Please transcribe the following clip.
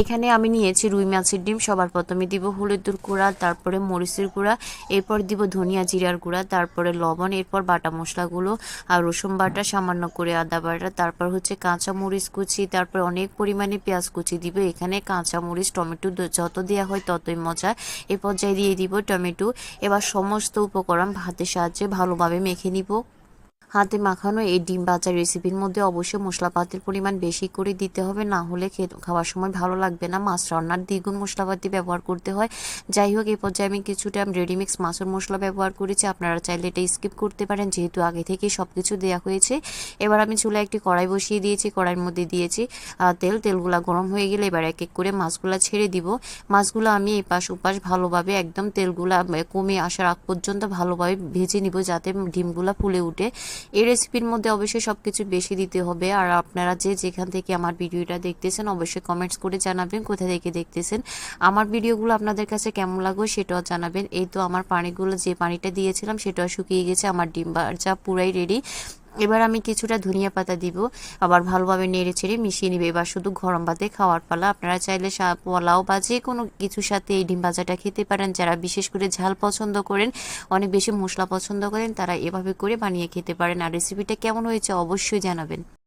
এখানে আমি নিয়েছি রুই মাছের ডিম। সবার প্রথমে দিব হলুদের গুঁড়া, তারপরে মরিচের গুঁড়া, এরপর দিব ধনিয়া জিরার গুঁড়া, তারপরে লবণ, এরপর বাটা মশলাগুলো আর রসুন বাটা, সামান্য করে আদা বাটা, তারপর হচ্ছে কাঁচা মরিচ কুচি, তারপর অনেক পরিমাণে পেঁয়াজ কুচি দিব। এখানে কাঁচা মরিচ টমেটো যত দেওয়া হয় ততই মজা। এ পর্যায়ে দিয়ে দিব টমেটো। এবার সমস্ত উপকরণ হাতের সাহায্যে ভালোভাবে মেখে নিব। হাতে মাখানো এই ডিম ভাজা রেসিপির মধ্যে অবশ্যই মশলাপাতির পরিমাণ বেশি করে দিতে হবে, না হলে খাওয়ার সময় ভালো লাগবে না। মাছ রান্নার দ্বিগুণ মশলাপাতি ব্যবহার করতে হয়। যাই হোক, এই পর্যায়ে আমি কিছুটা রেডিমিক্স মাছের মশলা ব্যবহার করেছি। আপনারা চাইলে এটা স্কিপ করতে পারেন, যেহেতু আগে থেকেই সব কিছু দেওয়া হয়েছে। এবার আমি চুলায় একটি কড়াই বসিয়ে দিয়েছি। কড়াইয়ের মধ্যে দিয়েছি তেলগুলা গরম হয়ে গেলে এবার এক এক করে মাছগুলা ছেড়ে দিব। মাছগুলো আমি এপাশ ওপাশ ভালোভাবে একদম তেলগুলা কমে আসার আগ পর্যন্ত ভালোভাবে ভেজে নিব, যাতে ডিমগুলা ফুলে উঠে। এই রেসিপির মধ্যে অবশ্যই সবকিছু বেশি দিতে হবে। আর আপনারা যেখান থেকে আমার ভিডিওটা দেখতেছেন অবশ্যই কমেন্টস করে জানাবেন কোথা থেকে দেখতেছেন। আমার ভিডিওগুলো আপনাদের কাছে কেমন লাগবে সেটাও জানাবেন। এই তো আমার পানিগুলো, যে পানিটা দিয়েছিলাম সেটাও শুকিয়ে গেছে। আমার ডিম ভাজা পুরাই রেডি। এবার আমি কিছুটা ধনিয়া পাতা দিব, আবার ভালোভাবে নেড়ে ছেড়ে মিশিয়ে নিবে। এবার শুধু গরম ভাতে খাওয়ার পালা। আপনারা চাইলে পোলাও বা যে কোনো কিছুর সাথে এই ডিম ভাজাটা খেতে পারেন। যারা বিশেষ করে ঝাল পছন্দ করেন, অনেক বেশি মশলা পছন্দ করেন, তারা এভাবে করে বানিয়ে খেতে পারেন। আর রেসিপিটা কেমন হয়েছে অবশ্যই জানাবেন।